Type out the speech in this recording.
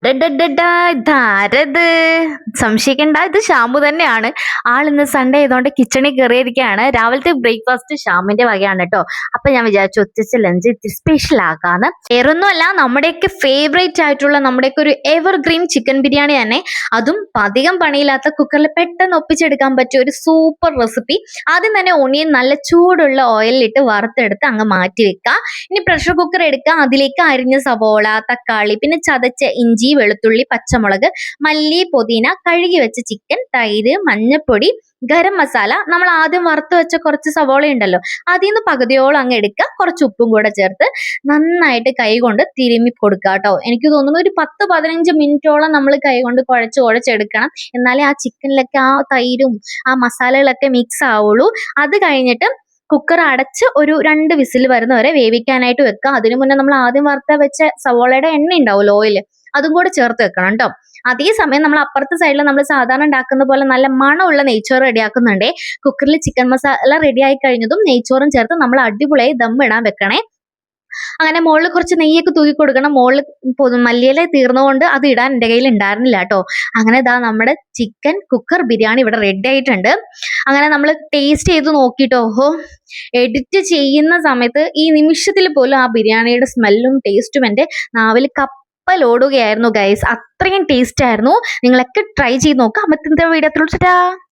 ഇതാരത്? സംശയിക്കണ്ട, ഇത് ഷാമു തന്നെയാണ്. ആളിന്ന് സൺഡേ ആയതുകൊണ്ട് കിച്ചണിൽ കയറിയിരിക്കുകയാണ്. രാവിലത്തെ ബ്രേക്ക്ഫാസ്റ്റ് ഷാമിന്റെ വകയാണ് കേട്ടോ. അപ്പൊ ഞാൻ വിചാരിച്ചു ഒത്തിരി ലഞ്ച് ഇത്തിരി സ്പെഷ്യൽ ആക്കാന്ന്. വേറൊന്നുമല്ല, നമ്മുടെയൊക്കെ ഫേവറേറ്റ് ആയിട്ടുള്ള നമ്മുടെയൊക്കെ ഒരു എവർഗ്രീൻ ചിക്കൻ ബിരിയാണി തന്നെ. അതും അധികം പണിയില്ലാത്ത കുക്കറിൽ പെട്ടെന്ന് ഒപ്പിച്ചെടുക്കാൻ പറ്റിയ ഒരു സൂപ്പർ റെസിപ്പി. ആദ്യം തന്നെ ഓണിയൻ നല്ല ചൂടുള്ള ഓയിലിട്ട് വറുത്തെടുത്ത് അങ്ങ് മാറ്റി വെക്കുക. ഇനി പ്രഷർ കുക്കർ എടുക്കുക, അതിലേക്ക് അരിഞ്ഞ സവോള, തക്കാളി, പിന്നെ ചതച്ച ഇഞ്ചി, വെളുത്തുള്ളി, പച്ചമുളക്, മല്ലി, പുതിന, കഴുകി വെച്ച ചിക്കൻ, തൈര്, മഞ്ഞപ്പൊടി, ഗരം മസാല, നമ്മൾ ആദ്യം വറുത്ത് വെച്ച കുറച്ച് സവോള ഉണ്ടല്ലോ, അതിൽ നിന്ന് പകുതിയോളം അങ്ങ് എടുക്കുക. കുറച്ച് ഉപ്പും കൂടെ ചേർത്ത് നന്നായിട്ട് കൈ കൊണ്ട് തിരുമ്മി കൊടുക്കുക കേട്ടോ. എനിക്ക് തോന്നുന്നു ഒരു 10-15 മിനിറ്റോളം നമ്മൾ കൈ കൊണ്ട് കുഴച്ചെടുക്കണം. എന്നാലേ ആ ചിക്കനിലൊക്കെ ആ തൈരും ആ മസാലകളൊക്കെ മിക്സ് ആവുള്ളൂ. അത് കഴിഞ്ഞിട്ട് കുക്കർ അടച്ച് ഒരു 2 വിസിൽ വരുന്നവരെ വേവിക്കാനായിട്ട് വെക്കുക. അതിനു മുന്നേ നമ്മൾ ആദ്യം വറുത്ത വെച്ച സവോളയുടെ എണ്ണ ഉണ്ടാവുമല്ലോ, ഓയിൽ, അതും കൂടെ ചേർത്ത് വെക്കണം കേട്ടോ. അതേസമയം നമ്മൾ അപ്പുറത്തെ സൈഡിൽ നമ്മൾ സാധാരണ ഉണ്ടാക്കുന്ന പോലെ നല്ല മണമുള്ള നെയ്ച്ചോറ് റെഡിയാക്കുന്നുണ്ടേ. കുക്കറിൽ ചിക്കൻ മസാല റെഡി ആയി കഴിഞ്ഞതും നെയ്ച്ചോറും ചേർത്ത് നമ്മൾ അടിപൊളിയായി ദം ഇടാൻ വെക്കണേ. അങ്ങനെ മുകളിൽ കുറച്ച് നെയ്യൊക്കെ തൂക്കി കൊടുക്കണം. മുകളിൽ മല്ലിയില തീർന്നുകൊണ്ട് അത് ഇടാൻ എൻ്റെ കയ്യിൽ ഉണ്ടായിരുന്നില്ല കേട്ടോ. അങ്ങനെ ഇതാ നമ്മുടെ ചിക്കൻ കുക്കർ ബിരിയാണി ഇവിടെ റെഡി ആയിട്ടുണ്ട്. അങ്ങനെ നമ്മൾ ടേസ്റ്റ് ചെയ്ത് നോക്കിട്ടോ. ഓഹോ, എഡിറ്റ് ചെയ്യുന്ന സമയത്ത് ഈ നിമിഷത്തിൽ പോലും ആ ബിരിയാണിയുടെ സ്മെല്ലും ടേസ്റ്റും എൻ്റെ നാവിൽ കപ്പലോടുകയായിരുന്നു ഗൈസ്. അത്രയും ടേസ്റ്റ് ആയിരുന്നു. നിങ്ങളൊക്കെ ട്രൈ ചെയ്ത് നോക്കാം. മറ്റെന്താ വീഡിയോ